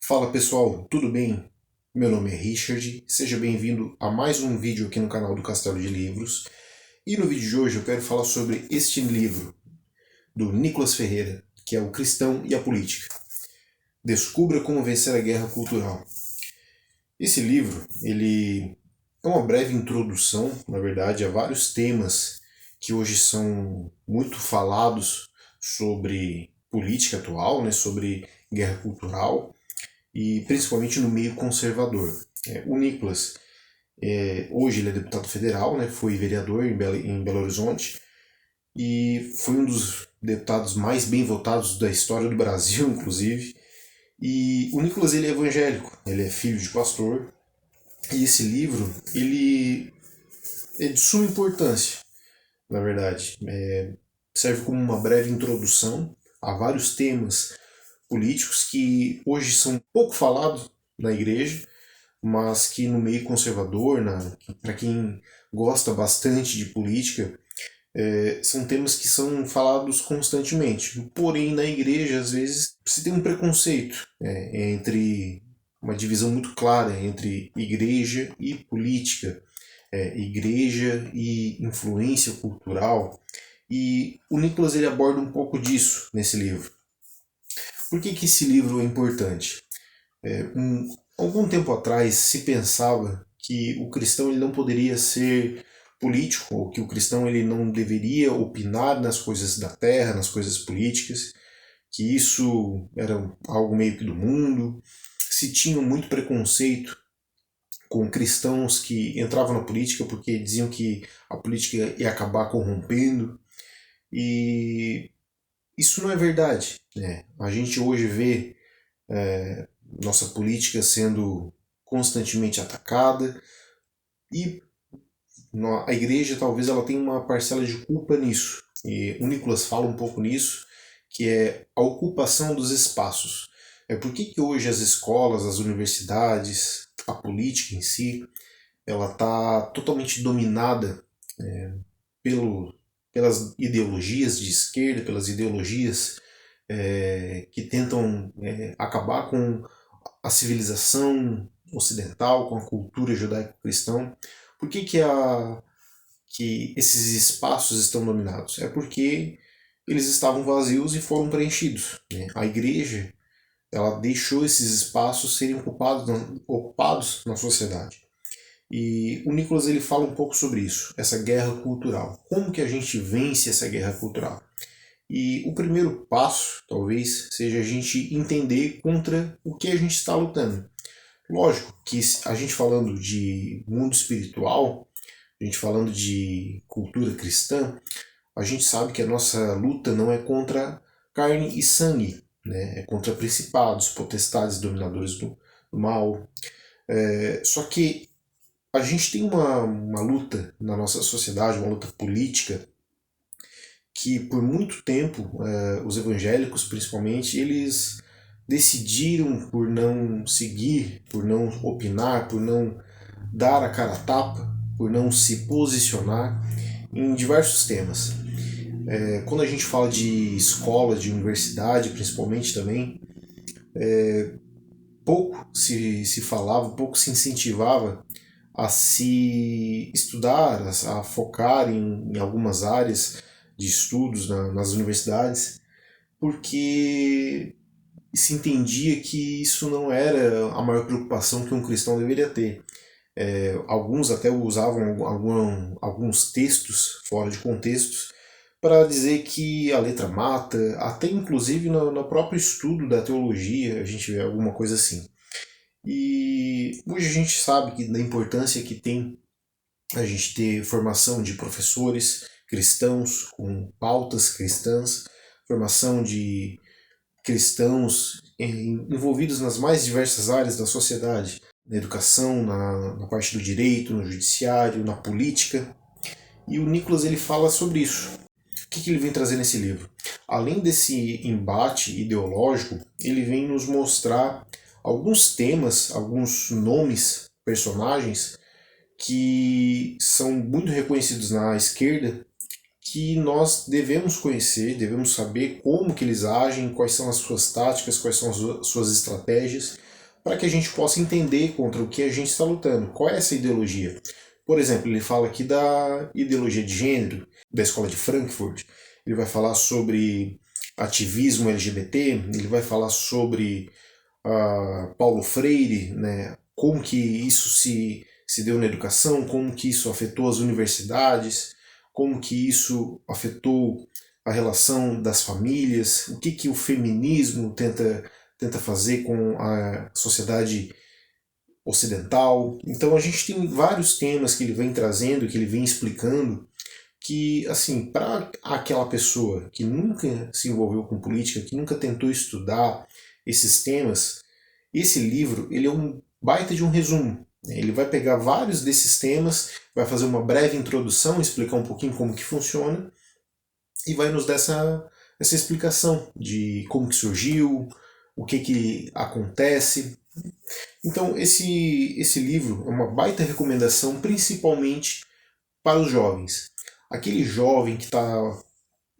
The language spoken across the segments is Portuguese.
Fala pessoal, tudo bem? Meu nome é Richard, seja bem-vindo a mais um vídeo aqui no canal do Castelo de Livros. E no vídeo de hoje eu quero falar sobre este livro do Nicolas Ferreira, que é O Cristão e a Política. Descubra como vencer a guerra cultural. Esse livro, ele é uma breve introdução, na verdade, a vários temas que hoje são muito falados sobre política atual, né, sobre guerra cultural, e principalmente no meio conservador. O Nicolas, hoje ele é deputado federal, né, foi vereador em Belo Horizonte e foi um dos deputados mais bem votados da história do Brasil, inclusive. E o Nicolas ele é evangélico, ele é filho de pastor e esse livro ele é de suma importância, na verdade. Serve como uma breve introdução a vários temas políticos que hoje são pouco falados na igreja, mas que no meio conservador, para quem gosta bastante de política, são temas que são falados constantemente. Porém, na igreja, às vezes, se tem um preconceito entre uma divisão muito clara entre igreja e política, igreja e influência cultural. E o Nicolas ele aborda um pouco disso nesse livro. Por que esse livro é importante? Algum tempo atrás se pensava que o cristão ele não poderia ser político, ou que o cristão ele não deveria opinar nas coisas da terra, nas coisas políticas, que isso era algo meio que do mundo. Se tinha muito preconceito com cristãos que entravam na política porque diziam que a política ia acabar corrompendo. E isso não é verdade, né? A gente hoje vê nossa política sendo constantemente atacada e a igreja talvez ela tenha uma parcela de culpa nisso. E o Nicolas fala um pouco nisso, que é a ocupação dos espaços. Por que hoje as escolas, as universidades, a política em si, ela está totalmente dominada pelo, pelas ideologias de esquerda, pelas ideologias que tentam acabar com a civilização ocidental, com a cultura judaico-cristã. Por que esses espaços estão dominados? É porque eles estavam vazios e foram preenchidos, né? A igreja ela deixou esses espaços serem ocupados na sociedade. E o Nicolas ele fala um pouco sobre isso, essa guerra cultural. Como que a gente vence essa guerra cultural? E o primeiro passo, talvez, seja a gente entender contra o que a gente está lutando. Lógico que a gente falando de mundo espiritual, a gente falando de cultura cristã, a gente sabe que a nossa luta não é contra carne e sangue, né? É contra principados, potestades, dominadores do mal. Só que a gente tem uma luta na nossa sociedade, uma luta política, que por muito tempo os evangélicos principalmente eles decidiram por não seguir, por não opinar, por não dar a cara a tapa, por não se posicionar em diversos temas. Quando a gente fala de escola, de universidade principalmente também, pouco se falava, pouco se incentivava a se estudar, a focar em algumas áreas de estudos nas universidades, porque se entendia que isso não era a maior preocupação que um cristão deveria ter. Alguns até usavam alguns textos fora de contextos para dizer que a letra mata, até inclusive no próprio estudo da teologia a gente vê alguma coisa assim. E hoje a gente sabe da importância que tem a gente ter formação de professores cristãos com pautas cristãs, formação de cristãos envolvidos nas mais diversas áreas da sociedade, na educação, na parte do direito, no judiciário, na política. E o Nicolas ele fala sobre isso. O que ele vem trazer nesse livro? Além desse embate ideológico, ele vem nos mostrar alguns temas, alguns nomes, personagens que são muito reconhecidos na esquerda, que nós devemos conhecer, devemos saber como que eles agem, quais são as suas táticas, quais são as suas estratégias, para que a gente possa entender contra o que a gente está lutando. Qual é essa ideologia? Por exemplo, ele fala aqui da ideologia de gênero, da escola de Frankfurt. Ele vai falar sobre ativismo LGBT, ele vai falar sobre Paulo Freire, né? Como que isso se deu na educação, como que isso afetou as universidades, como que isso afetou a relação das famílias, o que que o feminismo tenta fazer com a sociedade ocidental. Então a gente tem vários temas que ele vem trazendo, que ele vem explicando, que, assim, para aquela pessoa que nunca se envolveu com política, que nunca tentou estudar esses temas, esse livro ele é um baita de um resumo. Ele vai pegar vários desses temas, vai fazer uma breve introdução, explicar um pouquinho como que funciona e vai nos dar essa explicação de como que surgiu, o que acontece. Então esse livro é uma baita recomendação, principalmente para os jovens. Aquele jovem que está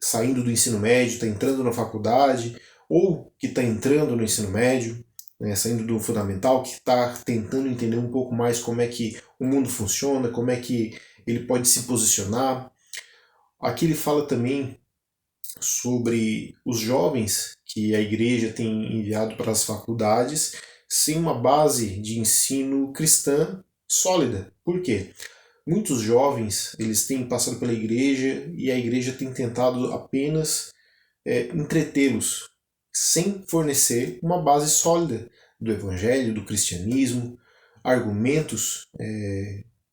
saindo do ensino médio, está entrando na faculdade, ou que está entrando no ensino médio, né, saindo do fundamental, que está tentando entender um pouco mais como é que o mundo funciona, como é que ele pode se posicionar. Aqui ele fala também sobre os jovens que a igreja tem enviado para as faculdades sem uma base de ensino cristã sólida. Por quê? Muitos jovens eles têm passado pela igreja e a igreja tem tentado apenas entretê-los, sem fornecer uma base sólida do evangelho, do cristianismo, argumentos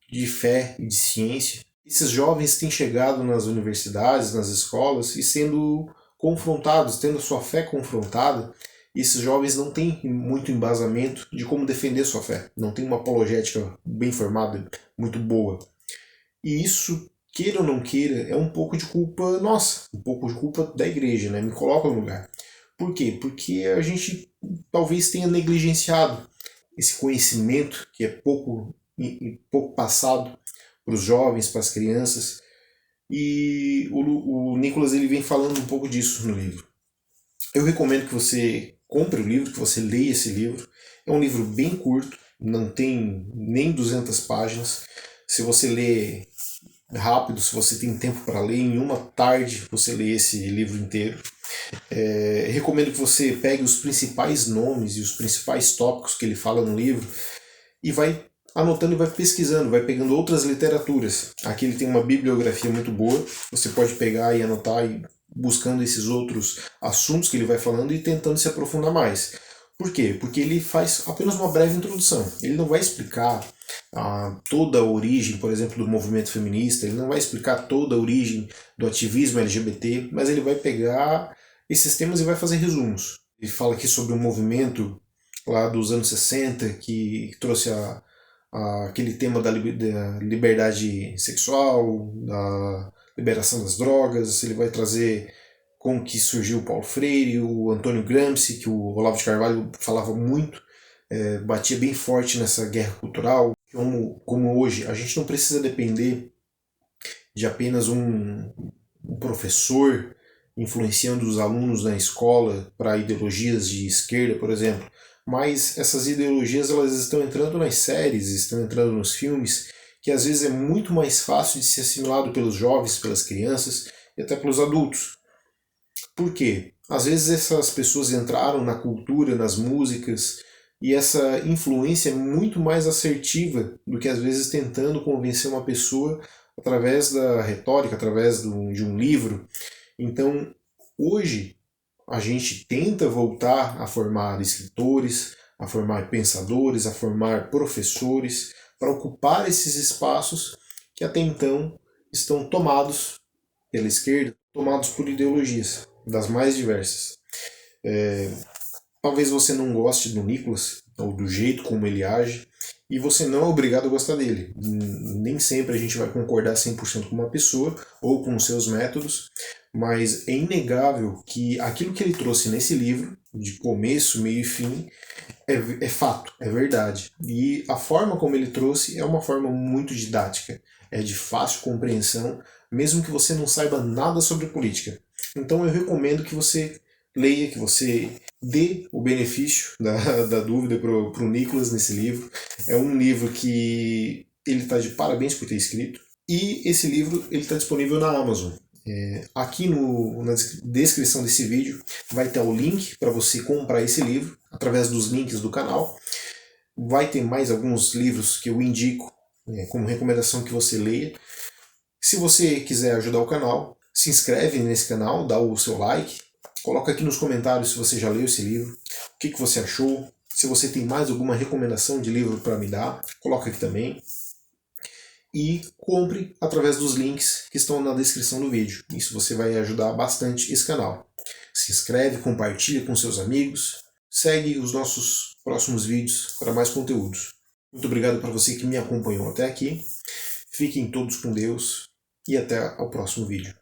de fé e de ciência. Esses jovens têm chegado nas universidades, nas escolas e sendo confrontados, tendo sua fé confrontada. E esses jovens não têm muito embasamento de como defender sua fé, não tem uma apologética bem formada, muito boa. E isso, queira ou não queira, é um pouco de culpa nossa, um pouco de culpa da igreja, né? Me coloca no lugar. Por quê? Porque a gente talvez tenha negligenciado esse conhecimento que é pouco passado para os jovens, para as crianças. E o Nicholas ele vem falando um pouco disso no livro. Eu recomendo que você compre o livro, que você leia esse livro. É um livro bem curto, não tem nem 200 páginas. Se você lê rápido, se você tem tempo para ler, em uma tarde você lê esse livro inteiro. Recomendo que você pegue os principais nomes e os principais tópicos que ele fala no livro e vai anotando e vai pesquisando, vai pegando outras literaturas. Aqui ele tem uma bibliografia muito boa, você pode pegar e anotar e buscando esses outros assuntos que ele vai falando e tentando se aprofundar mais. Por quê? Porque ele faz apenas uma breve introdução. Ele não vai explicar toda a origem, por exemplo, do movimento feminista, ele não vai explicar toda a origem do ativismo LGBT, mas ele vai pegar esses temas e vai fazer resumos. Ele fala aqui sobre um movimento lá dos anos 60 que trouxe aquele tema da liberdade sexual, da liberação das drogas. Ele vai trazer como que surgiu o Paulo Freire, o Antônio Gramsci, que o Olavo de Carvalho falava muito, batia bem forte nessa guerra cultural. Como hoje, a gente não precisa depender de apenas um professor influenciando os alunos na escola para ideologias de esquerda, por exemplo, mas essas ideologias elas estão entrando nas séries, estão entrando nos filmes, que às vezes é muito mais fácil de ser assimilado pelos jovens, pelas crianças e até pelos adultos. Por quê? Às vezes essas pessoas entraram na cultura, nas músicas, e essa influência é muito mais assertiva do que às vezes tentando convencer uma pessoa através da retórica, através de um livro. Então, hoje, a gente tenta voltar a formar escritores, a formar pensadores, a formar professores, para ocupar esses espaços que até então estão tomados pela esquerda, tomados por ideologias das mais diversas. Talvez você não goste do Nicholas, ou do jeito como ele age, e você não é obrigado a gostar dele. Nem sempre a gente vai concordar 100% com uma pessoa ou com os seus métodos, mas é inegável que aquilo que ele trouxe nesse livro, de começo, meio e fim, é fato, é verdade. E a forma como ele trouxe é uma forma muito didática, é de fácil compreensão, mesmo que você não saiba nada sobre política. Então eu recomendo que você leia, que você dê o benefício da dúvida para o Nicholas nesse livro. É um livro que ele está de parabéns por ter escrito. E esse livro está disponível na Amazon. Aqui na descrição desse vídeo vai ter o link para você comprar esse livro, através dos links do canal. Vai ter mais alguns livros que eu indico como recomendação que você leia. Se você quiser ajudar o canal, se inscreve nesse canal, dá o seu like, coloca aqui nos comentários se você já leu esse livro, o que você achou, se você tem mais alguma recomendação de livro para me dar, coloca aqui também. E compre através dos links que estão na descrição do vídeo. Isso você vai ajudar bastante esse canal. Se inscreve, compartilha com seus amigos, segue os nossos próximos vídeos para mais conteúdos. Muito obrigado para você que me acompanhou até aqui. Fiquem todos com Deus e até o próximo vídeo.